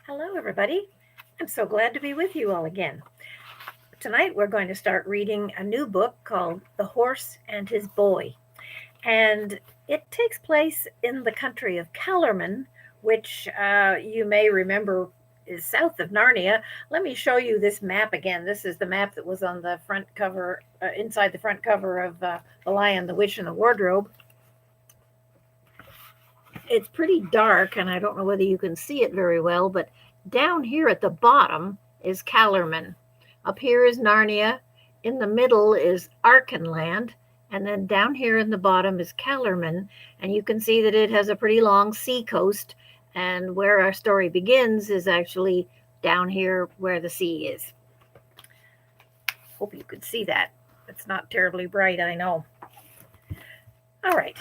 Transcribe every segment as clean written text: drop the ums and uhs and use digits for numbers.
Hello, everybody. I'm so glad to be with you all again. Tonight, we're going to start reading a new book called The Horse and His Boy. And it takes place in the country of Calormen, which you may remember is south of Narnia. Let me show you this map again. This is the map that was on the front cover, inside the front cover of The Lion, the Witch, and the Wardrobe. It's pretty dark, and I don't know whether you can see it very well, but down here at the bottom is Calormen. Up here is Narnia. In the middle is Archenland. And then down here in the bottom is Calormen. And you can see that it has a pretty long sea coast. And where our story begins is actually down here where the sea is. Hope you could see that. It's not terribly bright, I know. All right,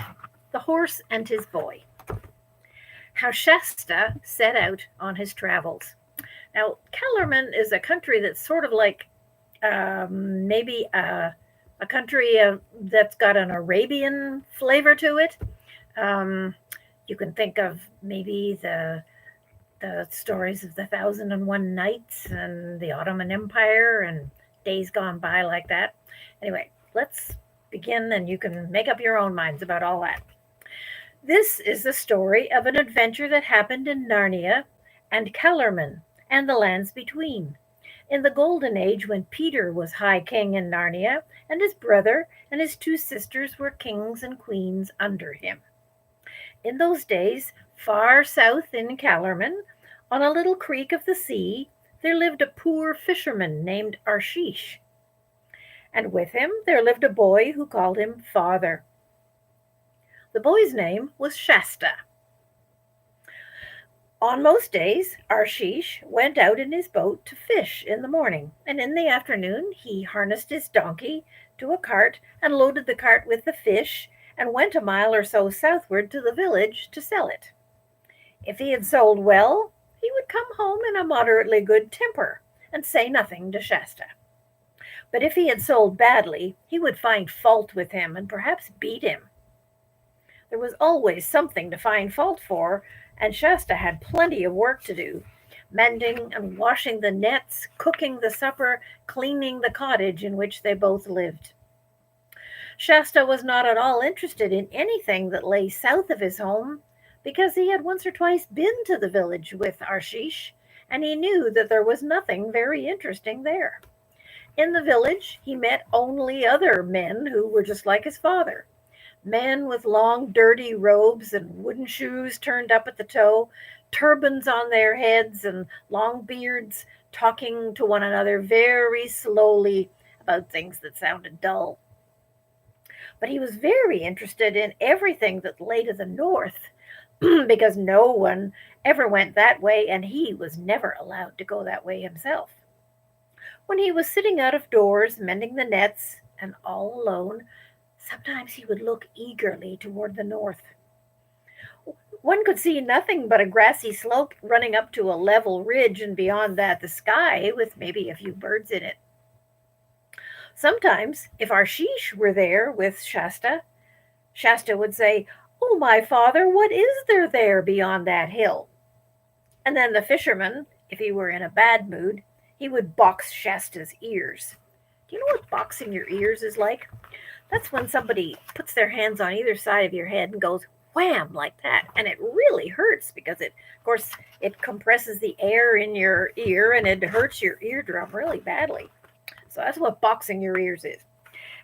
The Horse and His Boy. How Shasta set out on his travels. Now, Kellerman is a country that's sort of like maybe a country that's got an Arabian flavor to it. You can think of maybe the stories of the Thousand and One Nights and the Ottoman Empire and days gone by like that. Anyway, let's begin, and you can make up your own minds about all that. This is the story of an adventure that happened in Narnia and Kellerman and the lands between, in the Golden Age when Peter was High King in Narnia and his brother and his two sisters were kings and queens under him. In those days, far south in Kellerman, on a little creek of the sea, there lived a poor fisherman named Arshish. And with him there lived a boy who called him Father. The boy's name was Shasta. On most days, Arshish went out in his boat to fish in the morning, and in the afternoon he harnessed his donkey to a cart and loaded the cart with the fish and went a mile or so southward to the village to sell it. If he had sold well, he would come home in a moderately good temper and say nothing to Shasta. But if he had sold badly, he would find fault with him and perhaps beat him. There was always something to find fault for, and Shasta had plenty of work to do, mending and washing the nets, cooking the supper, cleaning the cottage in which they both lived. Shasta was not at all interested in anything that lay south of his home, because he had once or twice been to the village with Arshish, and he knew that there was nothing very interesting there. In the village, he met only other men who were just like his father. Men with long, dirty robes and wooden shoes turned up at the toe, turbans on their heads, and long beards, talking to one another very slowly about things that sounded dull. But he was very interested in everything that lay to the north, because no one ever went that way, and he was never allowed to go that way himself. When he was sitting out of doors, mending the nets, and all alone, sometimes he would look eagerly toward the north. One could see nothing but a grassy slope running up to a level ridge, and beyond that the sky with maybe a few birds in it. Sometimes, if Arshish were there with Shasta, Shasta would say, "Oh, my father, what is there beyond that hill?" And then the fisherman, if he were in a bad mood, he would box Shasta's ears. Do you know what boxing your ears is like? That's when somebody puts their hands on either side of your head and goes wham like that. And it really hurts because of course, it compresses the air in your ear and it hurts your eardrum really badly. So that's what boxing your ears is.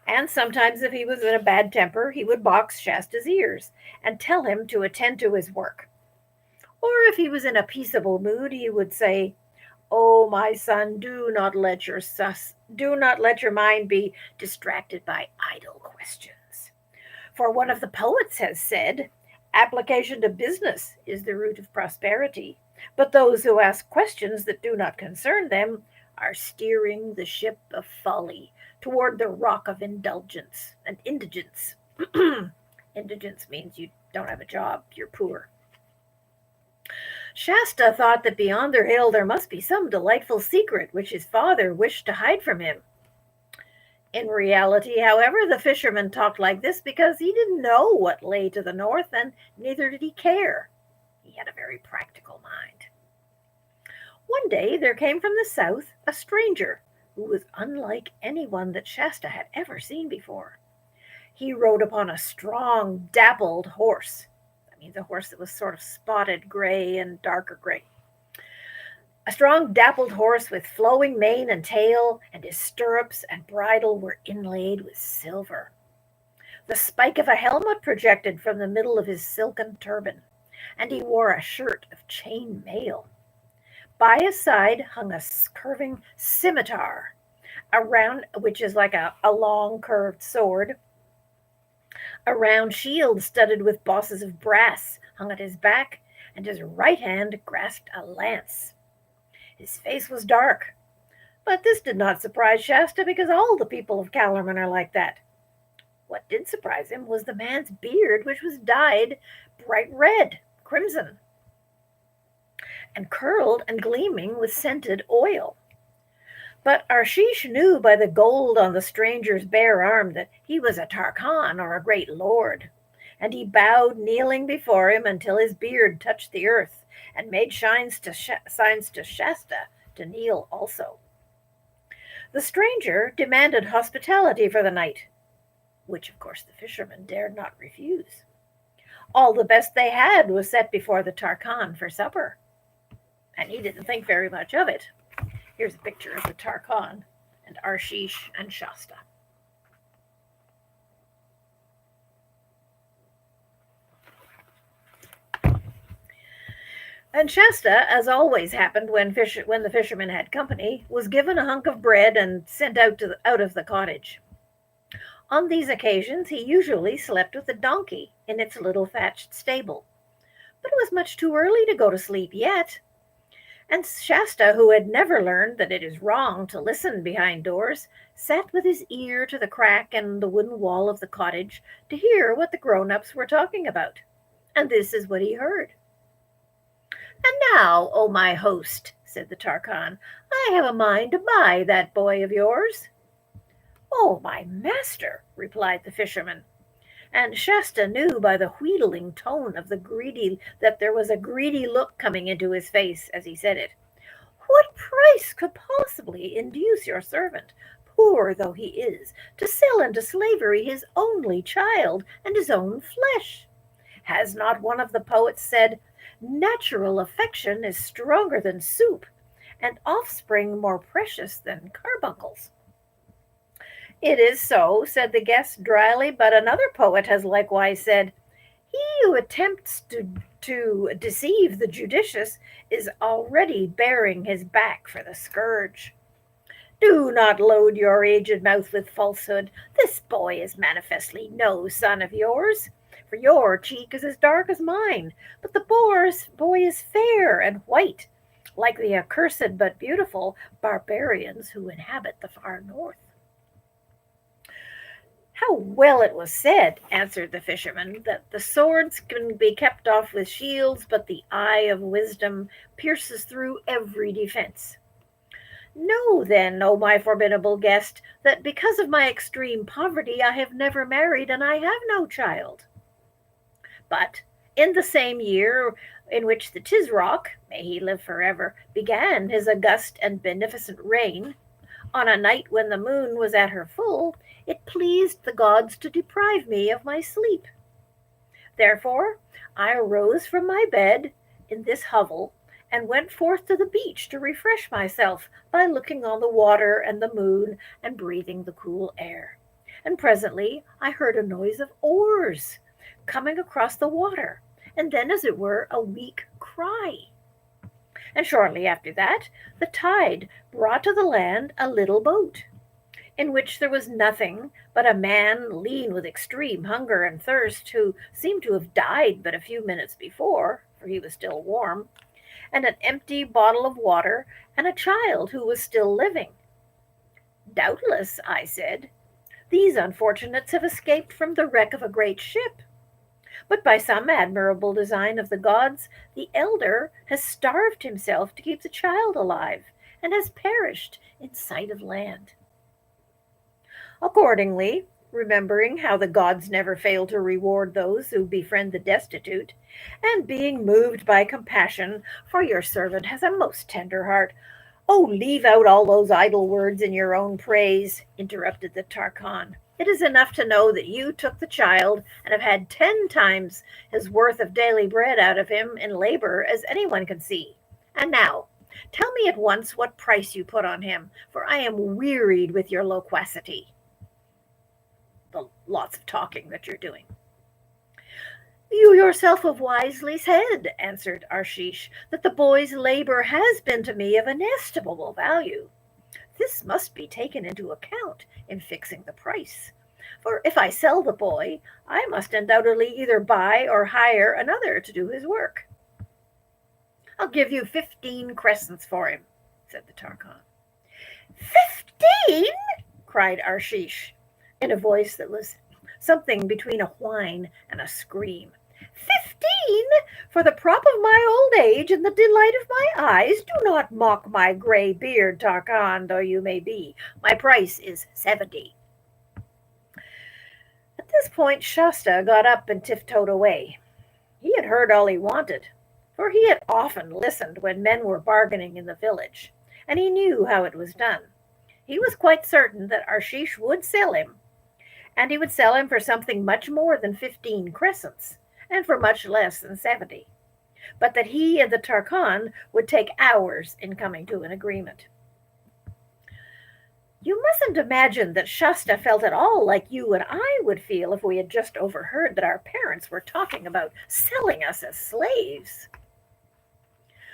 And sometimes if he was in a bad temper, he would box Shasta's ears and tell him to attend to his work. Or if he was in a peaceable mood, he would say, "Oh, my son, do not let your mind be distracted by idle questions. For one of the poets has said, application to business is the root of prosperity, but those who ask questions that do not concern them are steering the ship of folly toward the rock of indulgence and indigence." Indigence means you don't have a job, you're poor. Shasta thought that beyond their hill there must be some delightful secret which his father wished to hide from him. In reality, however, the fisherman talked like this because he didn't know what lay to the north, and neither did he care. He had a very practical mind. One day there came from the south a stranger who was unlike anyone that Shasta had ever seen before. He rode upon a strong, dappled horse. That means a horse that was sort of spotted gray and darker gray. A strong, dappled horse with flowing mane and tail, and his stirrups and bridle were inlaid with silver. The spike of a helmet projected from the middle of his silken turban, and he wore a shirt of chain mail. By his side hung a curving scimitar, around which is like a long curved sword. A round shield studded with bosses of brass hung at his back, and his right hand grasped a lance. His face was dark, but this did not surprise Shasta because all the people of Calormen are like that. What did surprise him was the man's beard, which was dyed bright red, crimson, and curled and gleaming with scented oil. But Arshish knew by the gold on the stranger's bare arm that he was a Tarkhan or a great lord, and he bowed kneeling before him until his beard touched the earth and made signs to Shasta to kneel also. The stranger demanded hospitality for the night, which of course the fisherman dared not refuse. All the best they had was set before the Tarkhan for supper, and he didn't think very much of it. Here's a picture of the Tarkhan and Arshish and Shasta. And Shasta, as always happened when the fisherman had company, was given a hunk of bread and sent out of the cottage. On these occasions he usually slept with the donkey in its little thatched stable. But it was much too early to go to sleep yet. And Shasta, who had never learned that it is wrong to listen behind doors, sat with his ear to the crack in the wooden wall of the cottage to hear what the grown-ups were talking about. And this is what he heard. "And now, O my host," said the Tarkhan, "I have a mind to buy that boy of yours." "Oh, my master," replied the fisherman, and Shasta knew by the wheedling tone of the greedy that there was a greedy look coming into his face as he said it. "What price could possibly induce your servant, poor though he is, to sell into slavery his only child and his own flesh? Has not one of the poets said, 'Natural affection is stronger than soup, and offspring more precious than carbuncles'?" "It is so," said the guest dryly, "but another poet has likewise said, 'He who attempts to deceive the judicious is already bearing his back for the scourge.' Do not load your aged mouth with falsehood. This boy is manifestly no son of yours, for your cheek is as dark as mine, but the boy is fair and white, like the accursed but beautiful barbarians who inhabit the far north." "How well it was said," answered the fisherman, "that the swords can be kept off with shields, but the eye of wisdom pierces through every defense. Know then, O my formidable guest, that because of my extreme poverty I have never married and I have no child. But in the same year in which the Tisroc, may he live forever, began his august and beneficent reign, on a night when the moon was at her full, it pleased the gods to deprive me of my sleep. Therefore I arose from my bed in this hovel and went forth to the beach to refresh myself by looking on the water and the moon and breathing the cool air. And presently I heard a noise of oars coming across the water, and then, as it were, a weak cry. And shortly after that, the tide brought to the land a little boat, in which there was nothing but a man lean with extreme hunger and thirst, who seemed to have died but a few minutes before, for he was still warm, and an empty bottle of water, and a child who was still living. "Doubtless," I said, "these unfortunates have escaped from the wreck of a great ship. But by some admirable design of the gods, the elder has starved himself to keep the child alive, and has perished in sight of land." Accordingly, remembering how the gods never fail to reward those who befriend the destitute, and being moved by compassion, for your servant has a most tender heart. Oh, leave out all those idle words in your own praise, interrupted the Tarkan. It is enough to know that you took the child and have had 10 times his worth of daily bread out of him in labor, as anyone can see. And now, tell me at once what price you put on him, for I am wearied with your loquacity, the lots of talking that you're doing. You yourself have wisely said, answered Arshish, that the boy's labor has been to me of inestimable value. This must be taken into account in fixing the price. For if I sell the boy, I must undoubtedly either buy or hire another to do his work. I'll give you 15 crescents for him, said the Tarkan. 15? cried Arshish, in a voice that was something between a whine and a scream. 15? For the prop of my old age and the delight of my eyes, do not mock my grey beard, Tarkan, though you may be. My price is 70. At this point, Shasta got up and tiptoed away. He had heard all he wanted, for he had often listened when men were bargaining in the village, and he knew how it was done. He was quite certain that Arshish would sell him, and he would sell him for something much more than 15 crescents, and for much less than 70, but that he and the Tarkan would take hours in coming to an agreement. You mustn't imagine that Shasta felt at all like you and I would feel if we had just overheard that our parents were talking about selling us as slaves.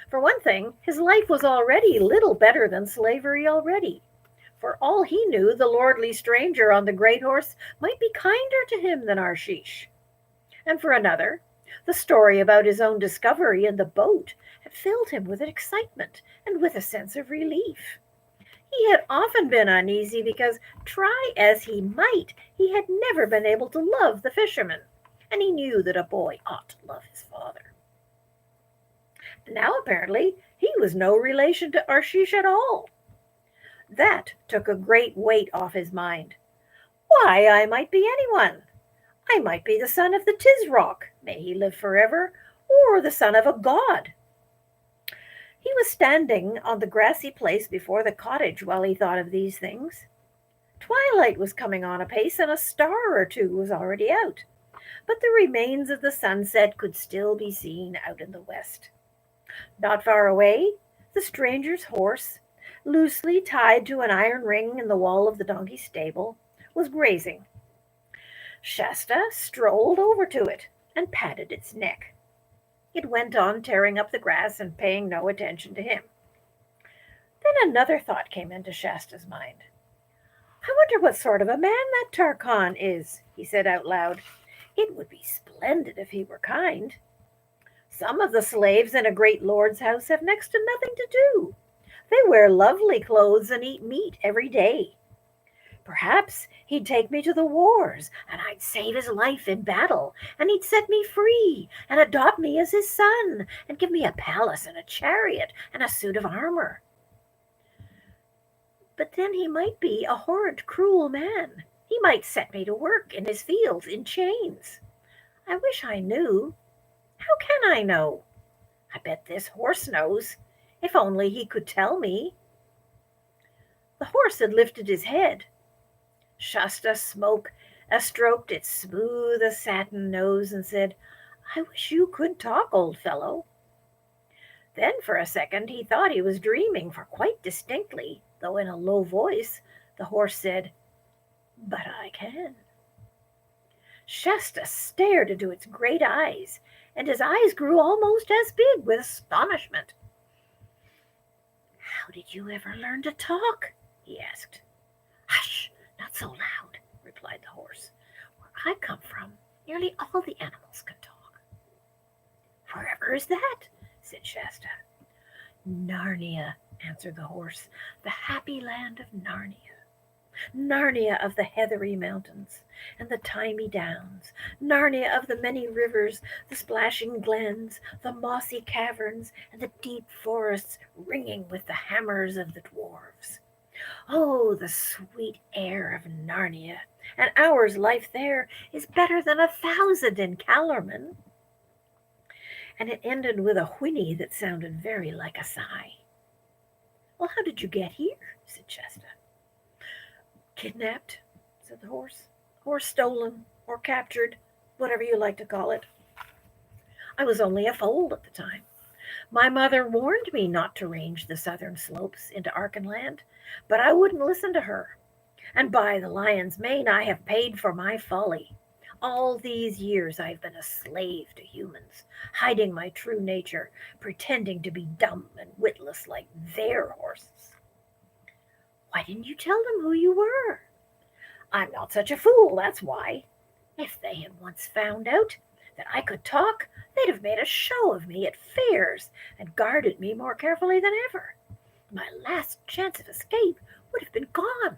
For one thing, his life was already little better than slavery already. For all he knew, the lordly stranger on the great horse might be kinder to him than Arshish. And for another, the story about his own discovery in the boat had filled him with excitement and with a sense of relief. He had often been uneasy because, try as he might, he had never been able to love the fisherman, and he knew that a boy ought to love his father. Now, apparently, he was no relation to Arshish at all. That took a great weight off his mind. Why, I might be anyone. I might be the son of the Tisrock, may he live forever, or the son of a god. He was standing on the grassy place before the cottage while he thought of these things. Twilight was coming on apace, and a star or two was already out, but the remains of the sunset could still be seen out in the west. Not far away, the stranger's horse, loosely tied to an iron ring in the wall of the donkey's stable, was grazing. Shasta strolled over to it and patted its neck. It went on tearing up the grass and paying no attention to him. Then another thought came into Shasta's mind. I wonder what sort of a man that Tarkan is, he said out loud. It would be splendid if he were kind. Some of the slaves in a great lord's house have next to nothing to do. They wear lovely clothes and eat meat every day. Perhaps he'd take me to the wars, and I'd save his life in battle, and he'd set me free, and adopt me as his son, and give me a palace and a chariot and a suit of armor. But then he might be a horrid, cruel man. He might set me to work in his fields in chains. I wish I knew. How can I know? I bet this horse knows. If only he could tell me. The horse had lifted his head. Shasta stroked its smooth as satin nose and said, I wish you could talk, old fellow. Then for a second he thought he was dreaming, for quite distinctly, though in a low voice, the horse said, But I can. Shasta stared into its great eyes, and his eyes grew almost as big with astonishment. How did you ever learn to talk? He asked. Hush, not so loud, replied the horse. Where I come from, nearly all the animals can talk. Wherever is that? Said Shasta. Narnia, answered the horse, the happy land of Narnia. Narnia of the heathery mountains and the thymy downs, Narnia of the many rivers, the splashing glens, the mossy caverns, and the deep forests ringing with the hammers of the dwarves. Oh, the sweet air of Narnia! An hour's life there is better than 1,000 in Calormen. And it ended with a whinny that sounded very like a sigh. Well, how did you get here? Said Shasta. Kidnapped, said the horse, or stolen, or captured, whatever you like to call it. I was only a foal at the time. My mother warned me not to range the southern slopes into Archenland, but I wouldn't listen to her. And by the lion's mane, I have paid for my folly. All these years I've been a slave to humans, hiding my true nature, pretending to be dumb and witless like their horses. Why didn't you tell them who you were? I'm not such a fool, that's why. If they had once found out that I could talk, they'd have made a show of me at fairs and guarded me more carefully than ever. My last chance of escape would have been gone.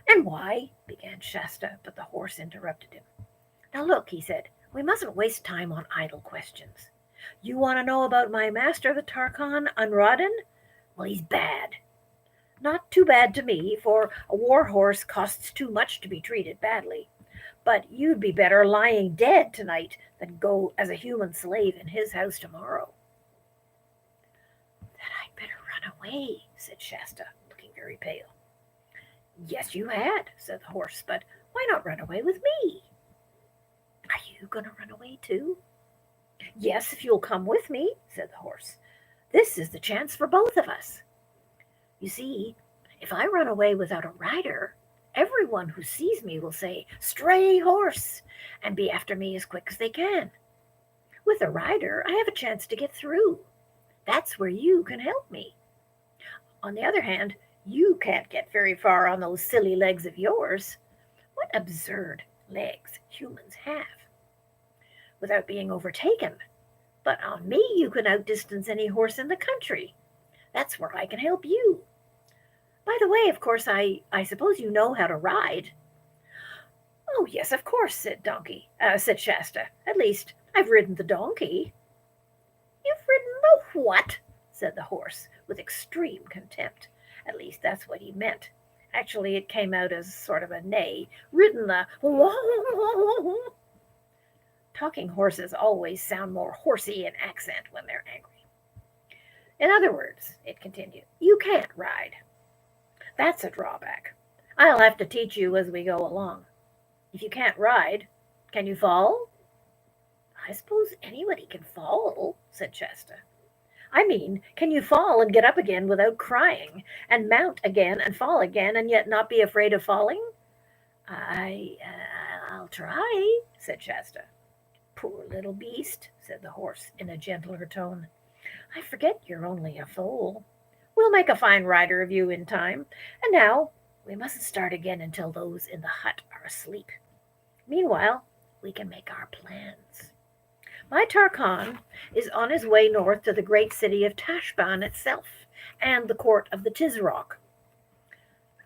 And why? Began Shasta, but the horse interrupted him. Now look, he said, we mustn't waste time on idle questions. You want to know about my master, the Tarkhan Unrodden? Well, he's bad. Not too bad to me, for a war horse costs too much to be treated badly. But you'd be better lying dead tonight than go as a human slave in his house tomorrow. Then I'd better run away, said Shasta, looking very pale. Yes, you had, said the horse, but why not run away with me? Are you going to run away too? Yes, if you'll come with me, said the horse. This is the chance for both of us. You see, if I run away without a rider, everyone who sees me will say, stray horse, and be after me as quick as they can. With a rider, I have a chance to get through. That's where you can help me. On the other hand, you can't get very far on those silly legs of yours. What absurd legs humans have. Without being overtaken. But on me you can outdistance any horse in the country. That's where I can help you. By the way, of course, I suppose you know how to ride. Oh, yes, of course, said Shasta. At least, I've ridden the donkey. You've ridden the what? Said the horse, with extreme contempt. At least that's what he meant. Actually, it came out as sort of a neigh. Ridden the... Talking horses always sound more horsey in accent when they're angry. In other words, it continued, you can't ride. That's a drawback. I'll have to teach you as we go along. If you can't ride, can you fall? I suppose anybody can fall, said Shasta. I mean, can you fall and get up again without crying, and mount again and fall again, and yet not be afraid of falling? I'll try, said Shasta. Poor little beast, said the horse in a gentler tone. I forget you're only a foal. We'll make a fine rider of you in time, and now we mustn't start again until those in the hut are asleep. Meanwhile, we can make our plans. My Tarkhan is on his way north to the great city of Tashbaan itself, and the court of the Tizrock.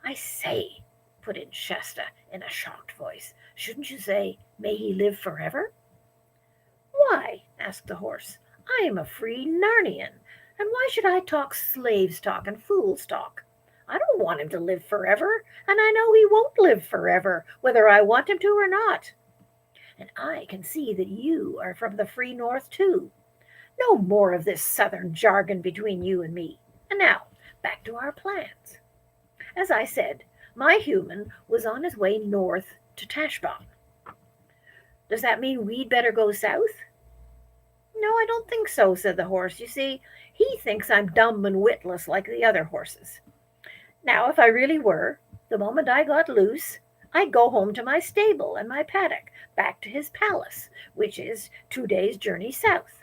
I say, put in Shasta in a shocked voice, shouldn't you say, may he live forever? Why? Asked the horse. I am a free Narnian, and why should I talk slaves' talk and fools' talk? I don't want him to live forever, and I know he won't live forever, whether I want him to or not. And I can see that you are from the free north too. No more of this southern jargon between you and me. And now, back to our plans. As I said, my human was on his way north to Tashbaan. Does that mean we'd better go south? No, I don't think so, said the horse. You see, he thinks I'm dumb and witless like the other horses. Now, if I really were, the moment I got loose, I'd go home to my stable and my paddock, back to his palace, which is 2 days' journey south.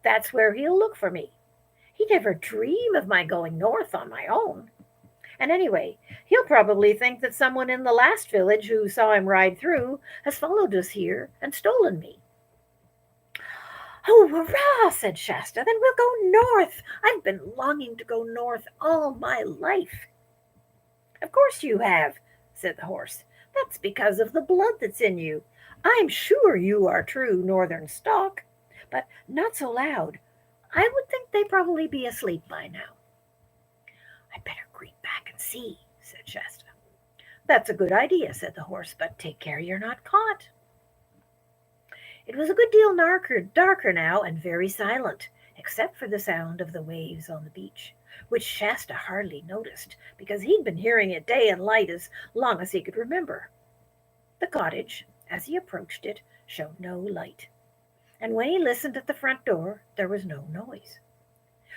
That's where he'll look for me. He'd never dream of my going north on my own. And anyway, he'll probably think that someone in the last village who saw him ride through has followed us here and stolen me. Oh, hurrah, said Shasta. Then we'll go north. I've been longing to go north all my life. Of course you have, said the horse. That's because of the blood that's in you. I'm sure you are true northern stock, but not so loud. I would think they'd probably be asleep by now. I'd better greet and see, said Shasta. That's a good idea, said the horse, but take care you're not caught. It was a good deal darker now and very silent, except for the sound of the waves on the beach, which Shasta hardly noticed, because he'd been hearing it day and night as long as he could remember. The cottage, as he approached it, showed no light, and when he listened at the front door there was no noise.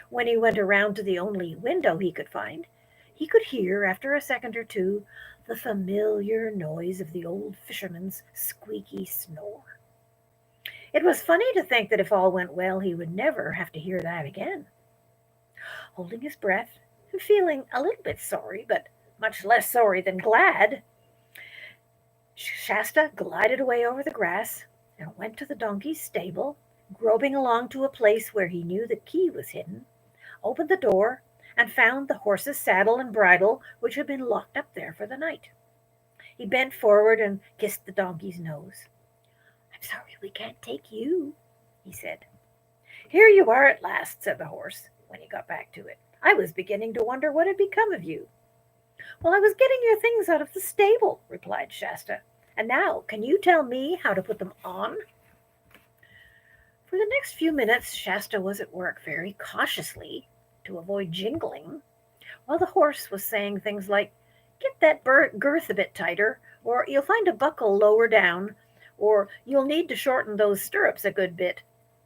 When he went around to the only window he could find, he could hear, after a second or two, the familiar noise of the old fisherman's squeaky snore. It was funny to think that if all went well he would never have to hear that again. Holding his breath, and feeling a little bit sorry, but much less sorry than glad, Shasta glided away over the grass and went to the donkey's stable, groping along to a place where he knew the key was hidden, opened the door, and found the horse's saddle and bridle, which had been locked up there for the night. He bent forward and kissed the donkey's nose. I'm sorry we can't take you, he said. Here you are at last, said the horse, when he got back to it. I was beginning to wonder what had become of you. Well, I was getting your things out of the stable, replied Shasta. And now, can you tell me how to put them on? For the next few minutes, Shasta was at work very cautiously to avoid jingling, while the horse was saying things like, get that girth a bit tighter, or you'll find a buckle lower down, or you'll need to shorten those stirrups a good bit.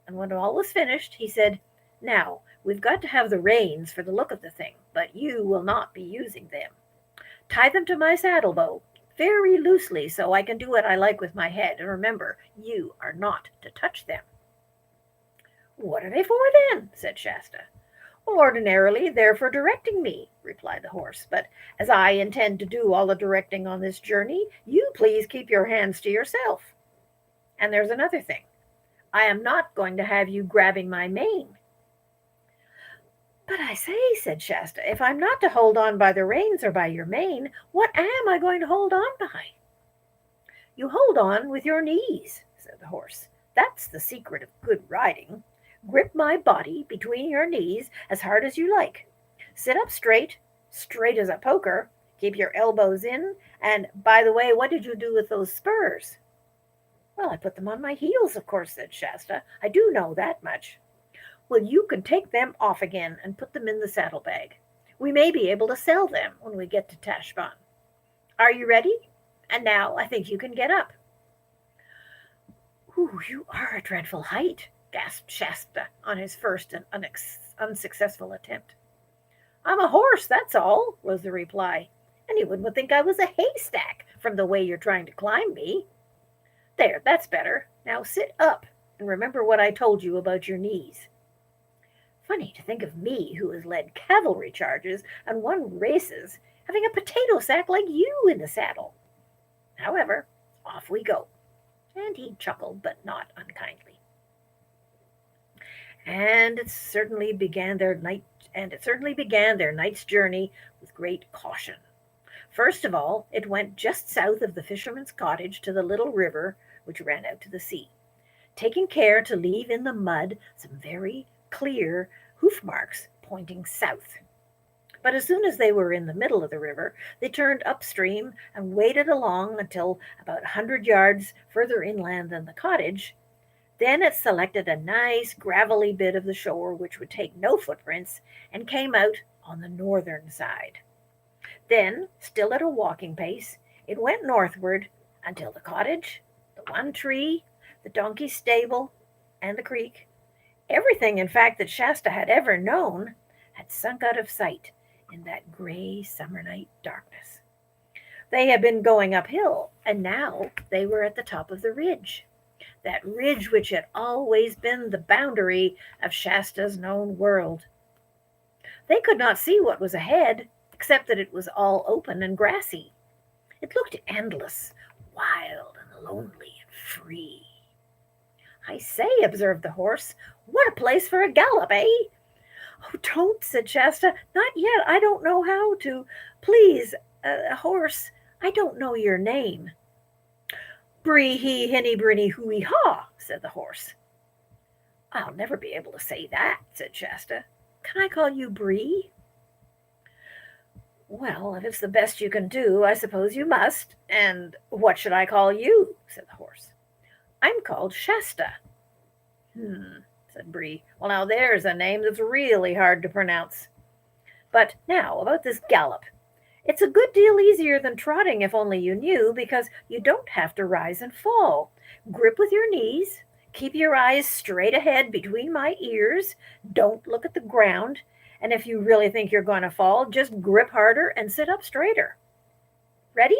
And when all was finished, he said, now, we've got to have the reins for the look of the thing, but you will not be using them. Tie them to my saddle bow, very loosely, so I can do what I like with my head, and remember, you are not to touch them. What are they for then? Said Shasta. Ordinarily, they're for directing me, replied the horse, but as I intend to do all the directing on this journey, you please keep your hands to yourself. And there's another thing. I am not going to have you grabbing my mane. But I say, said Shasta, if I'm not to hold on by the reins or by your mane, what am I going to hold on by? You hold on with your knees, said the horse. That's the secret of good riding. Grip my body between your knees as hard as you like. Sit up straight, straight as a poker. Keep your elbows in. And, by the way, what did you do with those spurs? Well, I put them on my heels, of course, said Shasta. I do know that much. Well, you can take them off again and put them in the saddlebag. We may be able to sell them when we get to Tashbaan. Are you ready? And now I think you can get up. Ooh, you are a dreadful height, gasped Shasta on his first and unsuccessful attempt. I'm a horse, that's all, was the reply. Anyone would think I was a haystack from the way you're trying to climb me. There, that's better. Now sit up and remember what I told you about your knees. Funny to think of me, who has led cavalry charges and won races, having a potato sack like you in the saddle. However, off we go. And he chuckled, but not unkindly. And it certainly began their night's journey with great caution. First of all, it went just south of the fisherman's cottage to the little river which ran out to the sea, taking care to leave in the mud some very clear hoof marks pointing south. But as soon as they were in the middle of the river, they turned upstream and waded along until about 100 yards further inland than the cottage. Then it selected a nice gravelly bit of the shore which would take no footprints and came out on the northern side. Then, still at a walking pace, it went northward until the cottage, the one tree, the donkey's stable, and the creek, everything, in fact, that Shasta had ever known, had sunk out of sight in that gray summer night darkness. They had been going uphill, and now they were at the top of the ridge, that ridge which had always been the boundary of Shasta's known world. They could not see what was ahead, except that it was all open and grassy. It looked endless, wild and lonely and free. I say, observed the horse, what a place for a gallop, eh? Oh, don't, said Shasta. Not yet. I don't know how to. Please, horse, I don't know your name. Bree hee hinny brinny hooey haw, said the horse. I'll never be able to say that, said Shasta. Can I call you Bree? Well, if it's the best you can do, I suppose you must. And what should I call you? Said the horse. I'm called Shasta. Said Bree. Well, now there's a name that's really hard to pronounce. But now about this gallop. It's a good deal easier than trotting if only you knew, because you don't have to rise and fall. Grip with your knees, keep your eyes straight ahead between my ears, don't look at the ground, and if you really think you're going to fall, just grip harder and sit up straighter. Ready?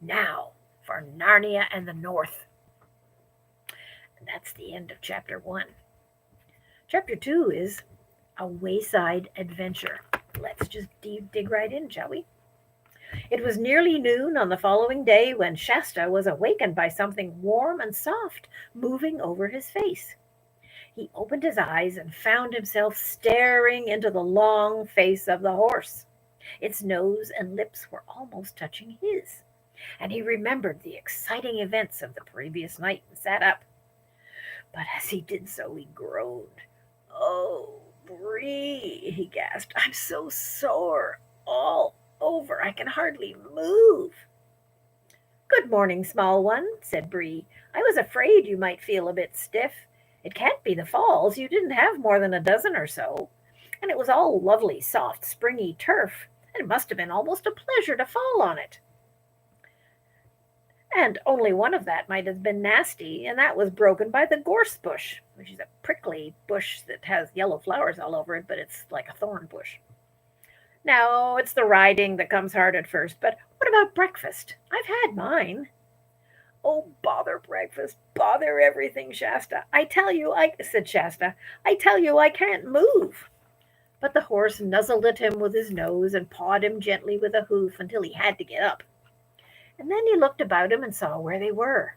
Now for Narnia and the North. And that's the end of chapter 1. Chapter 2 is A Wayside Adventure. Let's just dig right in, shall we? It was nearly noon on the following day when Shasta was awakened by something warm and soft moving over his face. He opened his eyes and found himself staring into the long face of the horse. Its nose and lips were almost touching his, and he remembered the exciting events of the previous night and sat up. But as he did so, he groaned. "Oh, Bree," he gasped, "I'm so sore all over. I can hardly move." "Good morning, small one," said Bree. "I was afraid you might feel a bit stiff. It can't be the falls. You didn't have more than a dozen or so. And it was all lovely, soft, springy turf. It must have been almost a pleasure to fall on it. And only one of that might have been nasty, and that was broken by the gorse bush, which is a prickly bush that has yellow flowers all over it, but it's like a thorn bush. Now, it's the riding that comes hard at first, but what about breakfast? I've had mine." "Oh, bother breakfast, bother everything, Shasta. Said Shasta, I tell you I can't move." But the horse nuzzled at him with his nose and pawed him gently with a hoof until he had to get up. And then he looked about him and saw where they were.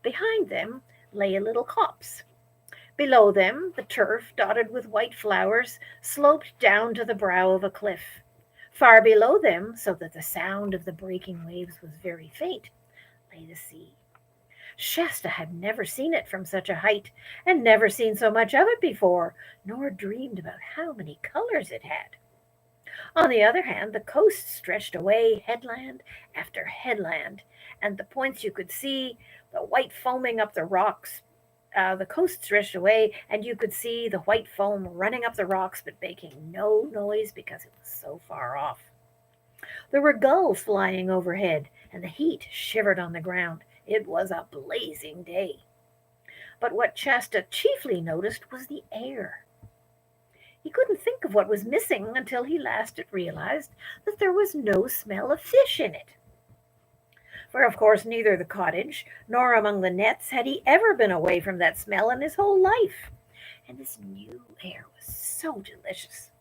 Behind them lay a little copse. Below them, the turf, dotted with white flowers, sloped down to the brow of a cliff. Far below them, so that the sound of the breaking waves was very faint, lay the sea. Shasta had never seen it from such a height, and never seen so much of it before, nor dreamed about how many colors it had. On the other hand, the coast stretched away headland after headland, and the points you could see, the white foaming up the rocks. The coast stretched away, and you could see the white foam running up the rocks, but making no noise because it was so far off. There were gulls flying overhead, and the heat shivered on the ground. It was a blazing day. But what Shasta chiefly noticed was the air. He couldn't think of what was missing until he last realized that there was no smell of fish in it. For of course neither the cottage nor among the nets had he ever been away from that smell in his whole life. And this new air was so delicious.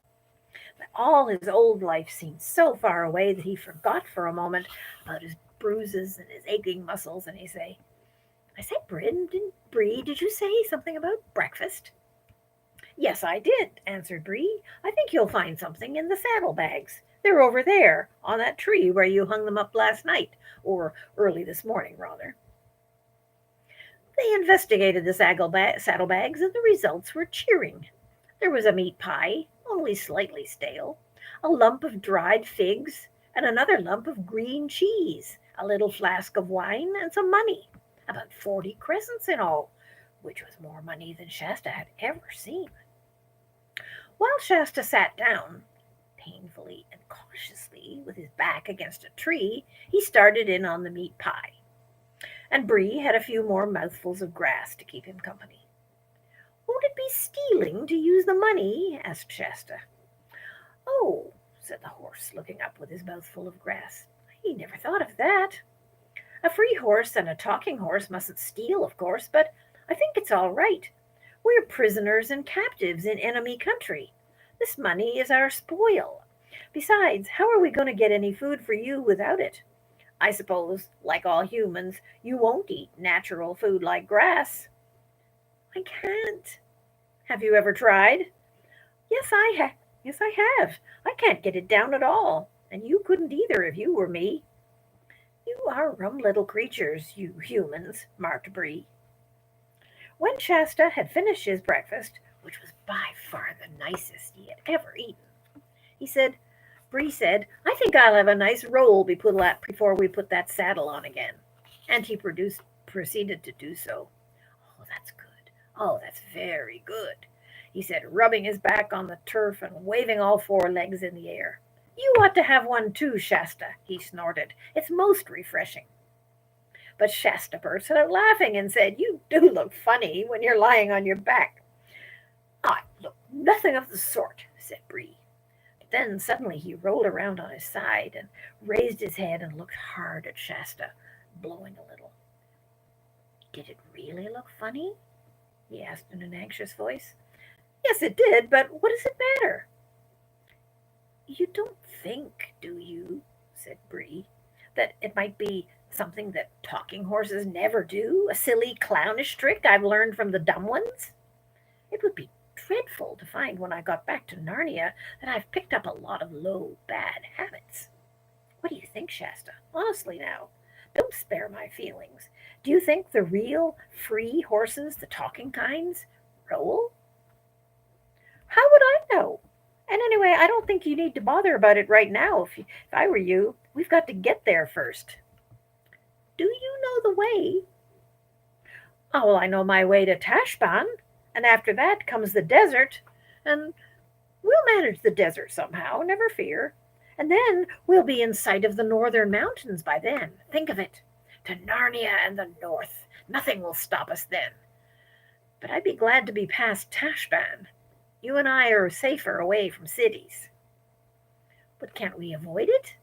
But all his old life seemed so far away that he forgot for a moment about his bruises and his aching muscles, and I say, Bree, did you say something about breakfast?" "Yes, I did," answered Bree. "I think you'll find something in the saddlebags. They're over there, on that tree where you hung them up last night, or early this morning, rather." They investigated the saddlebags, and the results were cheering. There was a meat pie, only slightly stale, a lump of dried figs, and another lump of green cheese, a little flask of wine, and some money, about 40 crescents in all, which was more money than Shasta had ever seen. While Shasta sat down, painfully and cautiously, with his back against a tree, he started in on the meat pie. And Bree had a few more mouthfuls of grass to keep him company. "Won't it be stealing to use the money?" asked Shasta. "Oh," said the horse, looking up with his mouth full of grass, "I never thought of that. A free horse and a talking horse mustn't steal, of course, but I think it's all right. We're prisoners and captives in enemy country. This money is our spoil. Besides, how are we going to get any food for you without it? I suppose, like all humans, you won't eat natural food like grass." "I can't." "Have you ever tried?" Yes, I have. I can't get it down at all, and you couldn't either if you were me." "You are rum little creatures, you humans," remarked Bree. When Shasta had finished his breakfast, which was by far the nicest he had ever eaten, he said, Bree said, "I think I'll have a nice roll before we put that saddle on again." And he proceeded to do so. "Oh, that's good. Oh, that's very good," he said, rubbing his back on the turf and waving all four legs in the air. "You ought to have one too, Shasta," he snorted. "It's most refreshing." But Shasta burst out laughing and said, "You do look funny when you're lying on your back." "I look nothing of the sort," said Bree. But then suddenly he rolled around on his side and raised his head and looked hard at Shasta, blowing a little. "Did it really look funny?" he asked in an anxious voice. "Yes, it did, but what does it matter?" "You don't think, do you," said Bree, "that it might be something that talking horses never do? A silly, clownish trick I've learned from the dumb ones? It would be dreadful to find when I got back to Narnia that I've picked up a lot of low, bad habits. What do you think, Shasta? Honestly now, don't spare my feelings. Do you think the real, free horses, the talking kinds, roll?" "How would I know? And anyway, I don't think you need to bother about it right now. If I were you, we've got to get there first." "Do you know the way?" "Oh, well, I know my way to Tashbaan, and after that comes the desert, and we'll manage the desert somehow, never fear. And then we'll be in sight of the northern mountains by then. Think of it! To Narnia and the north. Nothing will stop us then. But I'd be glad to be past Tashbaan. You and I are safer away from cities." "But can't we avoid it?"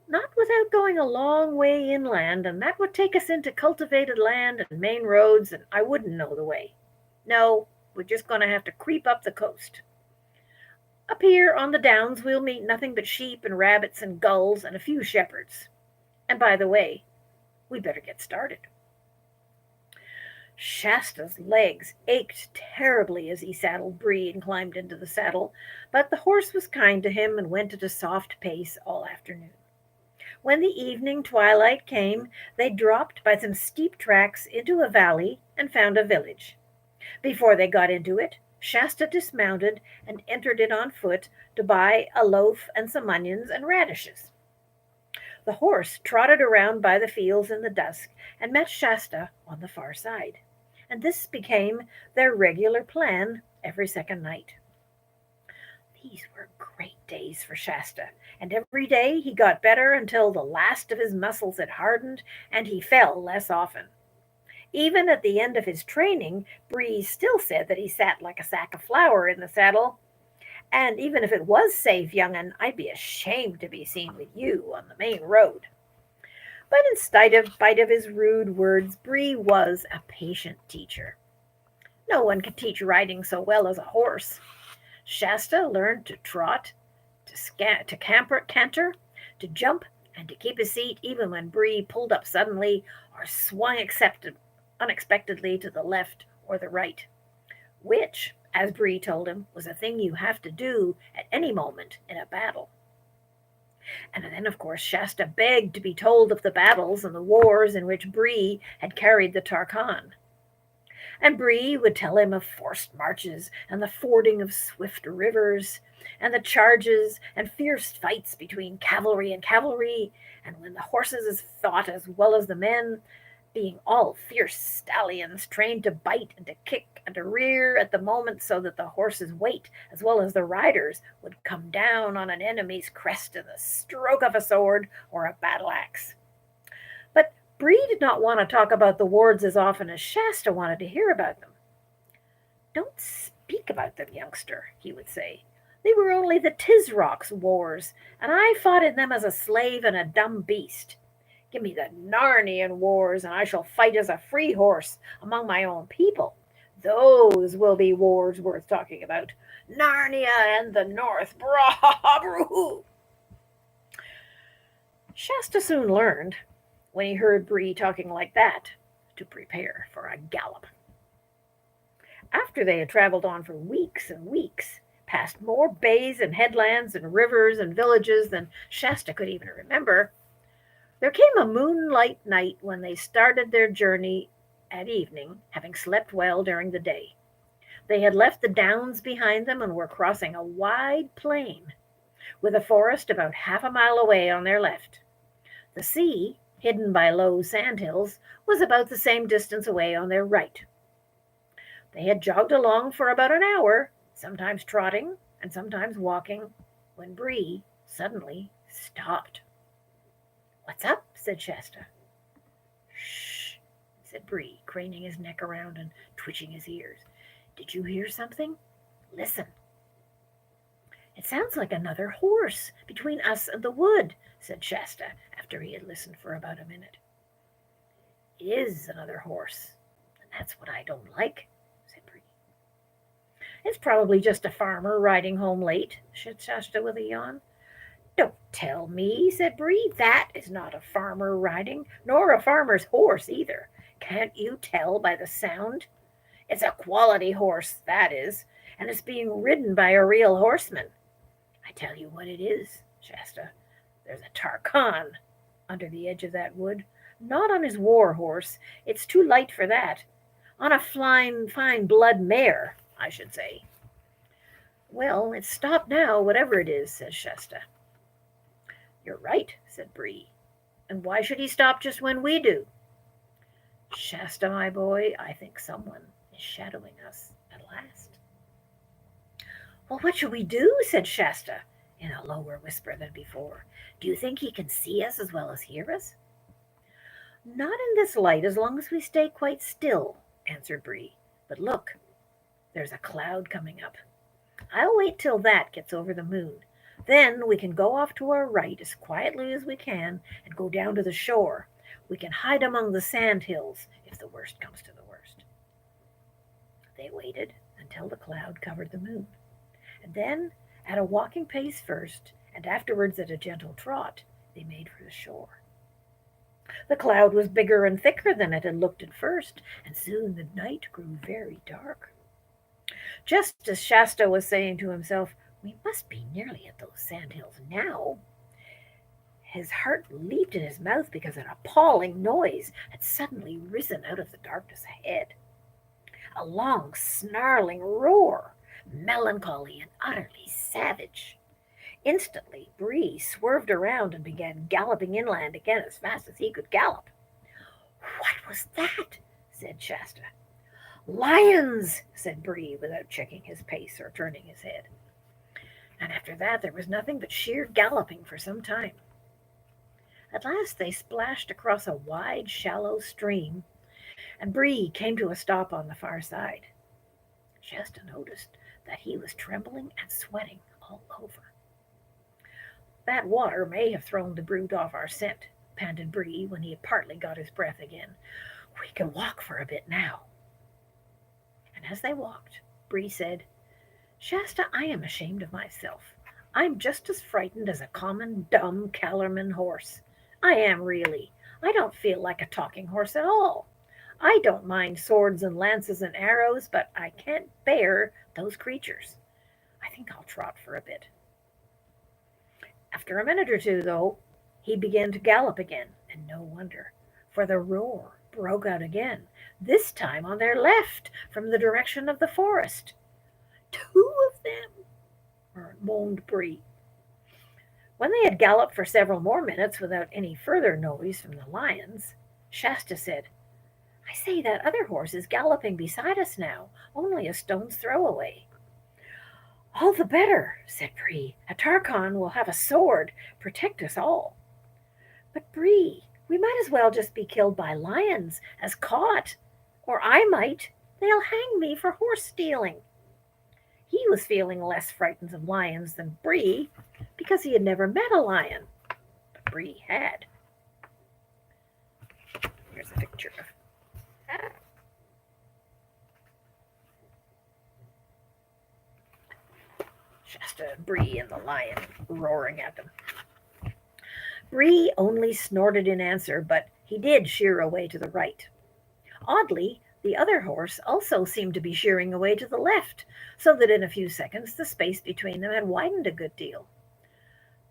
"Not without going a long way inland, and that would take us into cultivated land and main roads, and I wouldn't know the way. No, we're just going to have to creep up the coast. Up here on the downs we'll meet nothing but sheep and rabbits and gulls and a few shepherds. And by the way, we better get started." Shasta's legs ached terribly as he saddled Bree and climbed into the saddle, but the horse was kind to him and went at a soft pace all afternoon. When the evening twilight came, they dropped by some steep tracks into a valley and found a village. Before they got into it, Shasta dismounted and entered it on foot to buy a loaf and some onions and radishes. The horse trotted around by the fields in the dusk and met Shasta on the far side, and this became their regular plan every second night. These were great days for Shasta, and every day he got better until the last of his muscles had hardened and he fell less often. Even at the end of his training, Bree still said that he sat like a sack of flour in the saddle. "And even if it was safe, young'un, I'd be ashamed to be seen with you on the main road." But in spite of his rude words, Bree was a patient teacher. No one could teach riding so well as a horse. Shasta learned to trot, to canter, to jump, and to keep his seat even when Bree pulled up suddenly or swung unexpectedly to the left or the right, which, as Bree told him, was a thing you have to do at any moment in a battle. And then, of course, Shasta begged to be told of the battles and the wars in which Bree had carried the Tarkan. And Bree would tell him of forced marches and the fording of swift rivers and the charges and fierce fights between cavalry and cavalry, and when the horses fought as well as the men, being all fierce stallions trained to bite and to kick and to rear at the moment so that the horse's weight, as well as the rider's, would come down on an enemy's crest in the stroke of a sword or a battle axe. But Bree did not want to talk about the wars as often as Shasta wanted to hear about them. "Don't speak about them, youngster," he would say. "They were only the Tisrock's wars, and I fought in them as a slave and a dumb beast. Give me the Narnian wars, and I shall fight as a free horse among my own people. Those will be wars worth talking about. Narnia and the North. Brah, broo." Shasta soon learned, when he heard Bree talking like that, to prepare for a gallop. After they had traveled on for weeks and weeks, past more bays and headlands and rivers and villages than Shasta could even remember, there came a moonlight night when they started their journey at evening, having slept well during the day. They had left the downs behind them and were crossing a wide plain. with a forest about half a mile away on their left. The sea, hidden by low sandhills, was about the same distance away on their right. They had jogged along for about an hour, sometimes trotting and sometimes walking, when Bree suddenly stopped. "What's up?" said Shasta. "Shh," said Bree, craning his neck around and twitching his ears. "Did you hear something? Listen." "It sounds like another horse between us and the wood," said Shasta, after he had listened for about a minute. "It is another horse, and that's what I don't like," said Bree. "It's probably just a farmer riding home late," said Shasta with a yawn. "Don't tell me," said Bree. "That is not a farmer riding, nor a farmer's horse either. Can't you tell by the sound? It's a quality horse, that is, and it's being ridden by a real horseman. I tell you what it is, Shasta, there's a Tarkan under the edge of that wood, not on his war horse, it's too light for that, on a fine blood mare, I should say." "Well, it's stopped now, whatever it is," says Shasta. "You're right," said Bree. "And why should he stop just when we do?" "Shasta, my boy, I think someone is shadowing us at last." "Well, what shall we do?" said Shasta, in a lower whisper than before. "Do you think he can see us as well as hear us?" "Not in this light as long as we stay quite still," answered Bree. "But look, there's a cloud coming up. I'll wait till that gets over the moon. Then we can go off to our right as quietly as we can and go down to the shore. We can hide among the sand hills if the worst comes to the worst." They waited until the cloud covered the moon, and then, at a walking pace first, and afterwards at a gentle trot, they made for the shore. The cloud was bigger and thicker than it had looked at first, and soon the night grew very dark. Just as Shasta was saying to himself, "We must be nearly at those sandhills now," his heart leaped in his mouth because an appalling noise had suddenly risen out of the darkness ahead. A long, snarling roar, melancholy and utterly savage. Instantly, Bree swerved around and began galloping inland again as fast as he could gallop. "What was that?" said Shasta. "Lions!" said Bree, without checking his pace or turning his head. And after that there was nothing but sheer galloping for some time. At last they splashed across a wide, shallow stream, and Bree came to a stop on the far side. Shasta noticed that he was trembling and sweating all over. "That water may have thrown the brute off our scent," panted Bree when he had partly got his breath again. "We can walk for a bit now." And as they walked, Bree said, "Shasta, I am ashamed of myself. I'm just as frightened as a common, dumb Calorman horse. I am really. I don't feel like a talking horse at all. I don't mind swords and lances and arrows, but I can't bear those creatures. I think I'll trot for a bit." After a minute or two, though, he began to gallop again, and no wonder, for the roar broke out again, this time on their left, from the direction of the forest. "Two of them!" moaned Bree. When they had galloped for several more minutes without any further noise from the lions, Shasta said, "I say, that other horse is galloping beside us now, only a stone's throw away." "All the better," said Bree. "A Tarkan will have a sword, protect us all." "But, Bree, we might as well just be killed by lions as caught. Or I might. They'll hang me for horse stealing." He was feeling less frightened of lions than Bree, because he had never met a lion. But Bree had. Here's a picture of Shasta and Bree and the lion roaring at them. Bree only snorted in answer, but he did sheer away to the right. Oddly, the other horse also seemed to be sheering away to the left, so that in a few seconds the space between them had widened a good deal.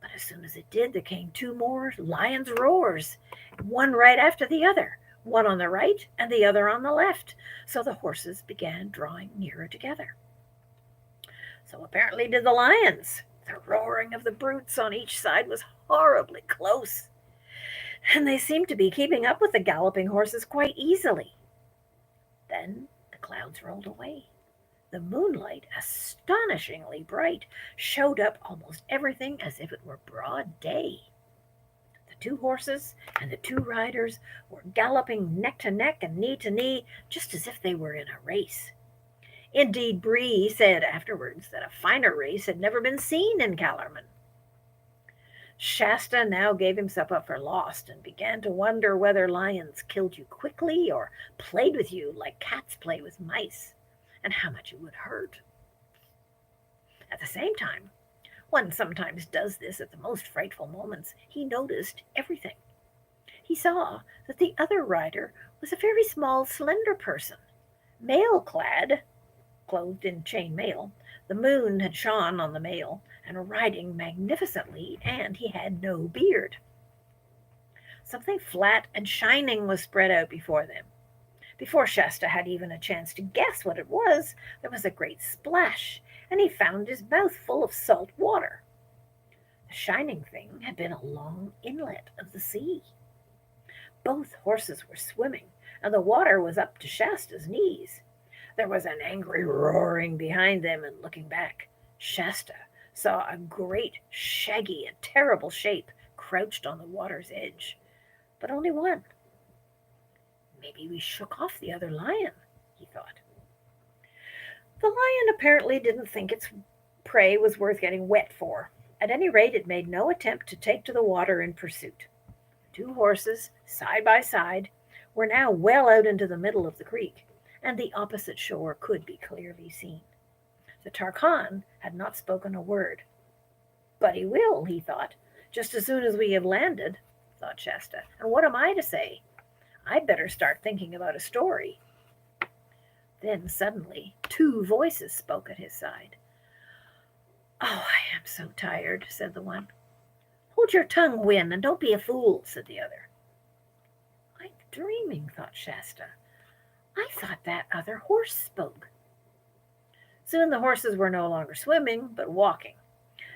But as soon as it did, there came two more lions' roars, one right after the other, one on the right and the other on the left, so the horses began drawing nearer together. "So apparently did the lions," The roaring of the brutes on each side was horribly close, and they seemed to be keeping up with the galloping horses quite easily. Then the clouds rolled away. The moonlight, astonishingly bright, showed up almost everything as if it were broad day. The two horses and the two riders were galloping neck to neck and knee to knee, just as if they were in a race. Indeed, Bree said afterwards that a finer race had never been seen in Calormen. Shasta now gave himself up for lost and began to wonder whether lions killed you quickly or played with you like cats play with mice, and how much it would hurt. At the same time, one sometimes does this at the most frightful moments. He noticed everything. He saw that the other rider was a very small, slender person, mail clad, clothed in chain mail. The moon had shone on the mail, and riding magnificently, and he had no beard. Something flat and shining was spread out before them. Before Shasta had even a chance to guess what it was, there was a great splash, and he found his mouth full of salt water. The shining thing had been a long inlet of the sea. Both horses were swimming, and the water was up to Shasta's knees. There was an angry roaring behind them, and looking back, Shasta saw a great, shaggy, and terrible shape crouched on the water's edge, but only one. Maybe we shook off the other lion, he thought. The lion apparently didn't think its prey was worth getting wet for. At any rate, it made no attempt to take to the water in pursuit. The two horses, side by side, were now well out into the middle of the creek, and the opposite shore could be clearly seen. The Tarkan had not spoken a word. But he will, he thought, just as soon as we have landed, thought Shasta. And what am I to say? I'd better start thinking about a story. Then suddenly two voices spoke at his side. Oh, I am so tired, said the one. Hold your tongue, Win, and don't be a fool, said the other. I'm dreaming, thought Shasta. I thought that other horse spoke. Soon the horses were no longer swimming, but walking.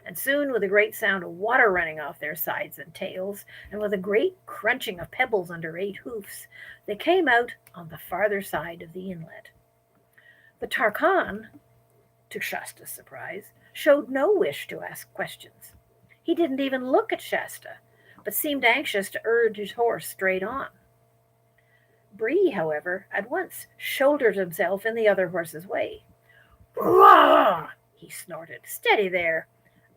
And soon, with a great sound of water running off their sides and tails, and with a great crunching of pebbles under 8 hoofs, they came out on the farther side of the inlet. The Tarkan, to Shasta's surprise, showed no wish to ask questions. He didn't even look at Shasta, but seemed anxious to urge his horse straight on. Bree, however, at once shouldered himself in the other horse's way. "Rah!" he snorted. "Steady there.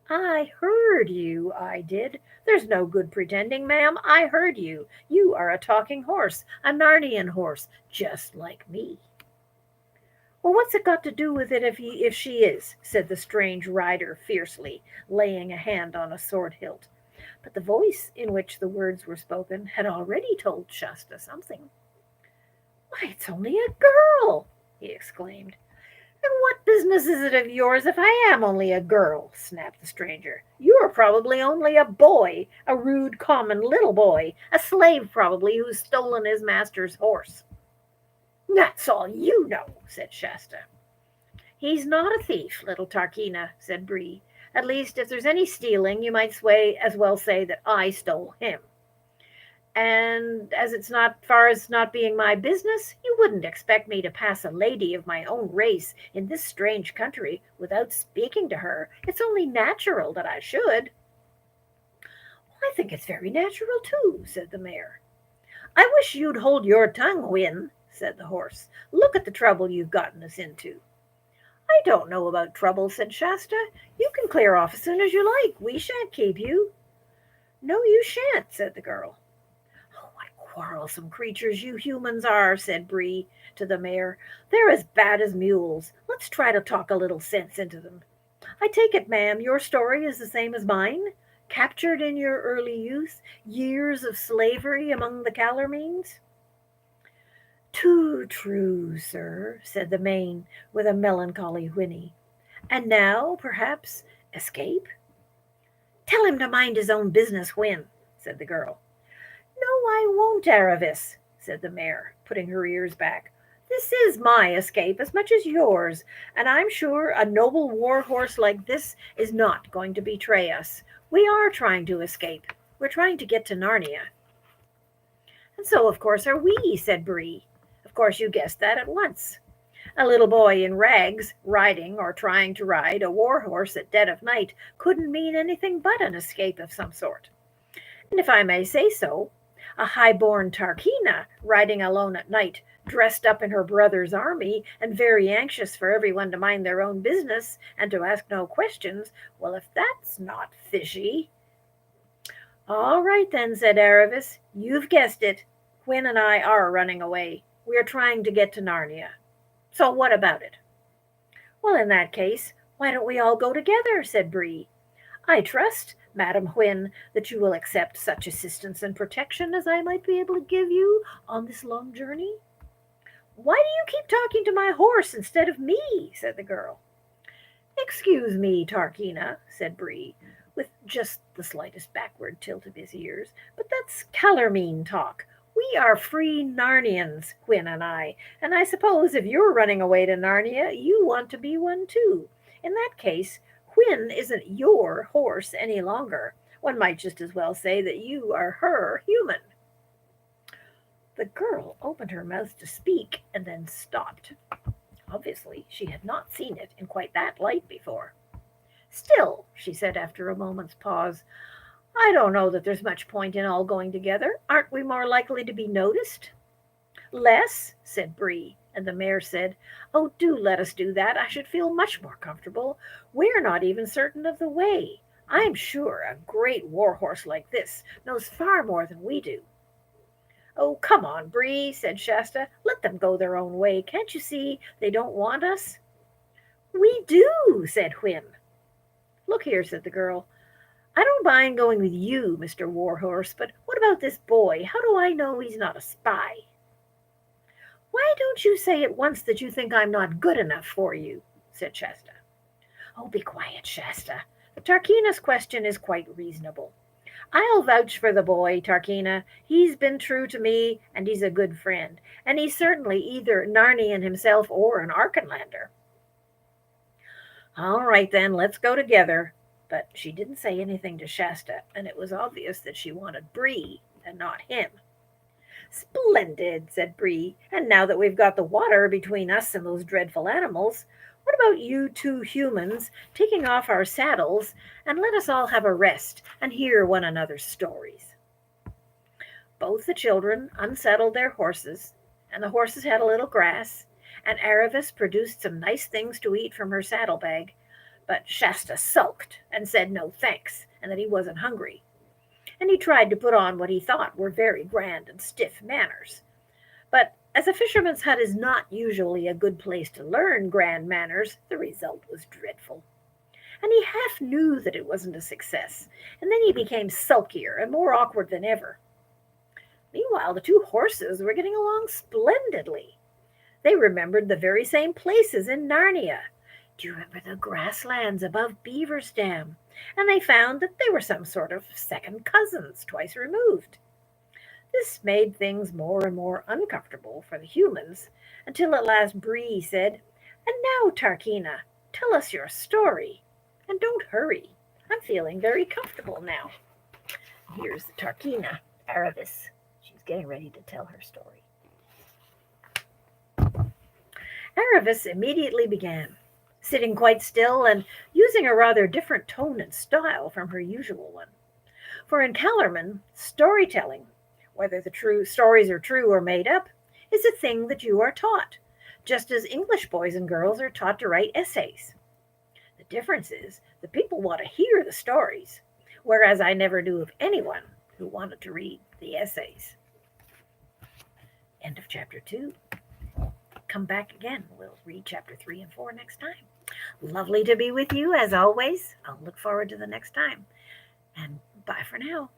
I heard you, I did. There's no good pretending, ma'am. I heard you. You are a talking horse, a Narnian horse, just like me." "Well, what's it got to do with it if she is?" said the strange rider fiercely, laying a hand on a sword hilt. But the voice in which the words were spoken had already told Shasta something. "Why, it's only a girl!" he exclaimed. "And what business is it of yours if I am only a girl?" snapped the stranger. "You are probably only a boy, a rude, common little boy, a slave probably who's stolen his master's horse." "That's all you know," said Shasta. "He's not a thief, little Tarkina," said Bree. "At least, if there's any stealing, you might as well say that I stole him. And as it's not far as not being my business, you wouldn't expect me to pass a lady of my own race in this strange country without speaking to her. It's only natural that I should." "I think it's very natural, too," said the mayor. "I wish you'd hold your tongue, Win," said the horse. "Look at the trouble you've gotten us into." "I don't know about trouble," said Shasta. "You can clear off as soon as you like. We shan't keep you." "No, you shan't," said the girl. "Quarrelsome creatures you humans are," said Bree to the mayor. "They're as bad as mules. Let's try to talk a little sense into them. I take it, ma'am, your story is the same as mine? Captured in your early youth, years of slavery among the Calormenes?" "Too true, sir," said the Maine with a melancholy whinny. "And now, perhaps, escape?" "Tell him to mind his own business, Win," said the girl. "No, I won't, Aravis," said the mare, putting her ears back. This is my escape as much as yours, and I'm sure a noble war horse like this is not going to betray us. We are trying to escape. We're trying to get to Narnia." "And so, of course, are we," said Bree. "Of course, you guessed that at once. A little boy in rags riding or trying to ride a war horse at dead of night couldn't mean anything but an escape of some sort. And if I may say so, a high-born Tarkina riding alone at night, dressed up in her brother's army and very anxious for everyone to mind their own business and to ask no questions, well, if that's not fishy." "All right then," said Aravis. "You've guessed it. Quinn and I are running away. We are trying to get to Narnia. So what about it?" "Well, in that case, why don't we all go together?" said Bree. "I trust, Madam Whin, that you will accept such assistance and protection as I might be able to give you on this long journey." "Why do you keep talking to my horse instead of me?" said the girl. "Excuse me, Tarkina," said Bree, with just the slightest backward tilt of his ears, "but that's Calormene talk. We are free Narnians, Quinn and I suppose if you're running away to Narnia, you want to be one too. In that case, Quinn isn't your horse any longer. One might just as well say that you are her human." The girl opened her mouth to speak and then stopped. Obviously, she had not seen it in quite that light before. "Still," she said after a moment's pause, "I don't know that there's much point in all going together. Aren't we more likely to be noticed?" "Less," said Bree, and the mare said, "Oh, do let us do that. I should feel much more comfortable. We're not even certain of the way. I'm sure a great war horse like this knows far more than we do." "Oh, come on, Bree," said Shasta. "Let them go their own way. Can't you see they don't want us?" "We do," said Whin. "Look here," said the girl. "I don't mind going with you, Mr. Warhorse, but what about this boy? How do I know he's not a spy?" "Why don't you say at once that you think I'm not good enough for you?" said Shasta. "Oh, be quiet, Shasta. The Tarkina's question is quite reasonable. I'll vouch for the boy, Tarkina. He's been true to me, and he's a good friend, and he's certainly either Narnian himself or an Archenlander." "All right, then, let's go together." But she didn't say anything to Shasta, and it was obvious that she wanted Bree and not him. "Splendid," said Bree. "And now that we've got the water between us and those dreadful animals, what about you two humans taking off our saddles and let us all have a rest and hear one another's stories?" Both the children unsaddled their horses, and the horses had a little grass, and Aravis produced some nice things to eat from her saddlebag, but Shasta sulked and said no thanks, and that he wasn't hungry. And he tried to put on what he thought were very grand and stiff manners. But as a fisherman's hut is not usually a good place to learn grand manners, the result was dreadful. And he half knew that it wasn't a success, and then he became sulkier and more awkward than ever. Meanwhile, the two horses were getting along splendidly. They remembered the very same places in Narnia. Do you remember the grasslands above Beaver's Dam? And they found that they were some sort of second cousins, twice removed. This made things more and more uncomfortable for the humans, until at last Bree said, "And now, Tarkina, tell us your story. And don't hurry. I'm feeling very comfortable now." Here's Tarkina, Aravis. She's getting ready to tell her story. Aravis immediately began, sitting quite still and using a rather different tone and style from her usual one. For in Calormen, storytelling, whether the true stories are true or made up, is a thing that you are taught, just as English boys and girls are taught to write essays. The difference is the people want to hear the stories, whereas I never knew of anyone who wanted to read the essays. End of chapter 2. Come back again. We'll read chapter 3 and 4 next time. Lovely to be with you as always. I'll look forward to the next time. And bye for now.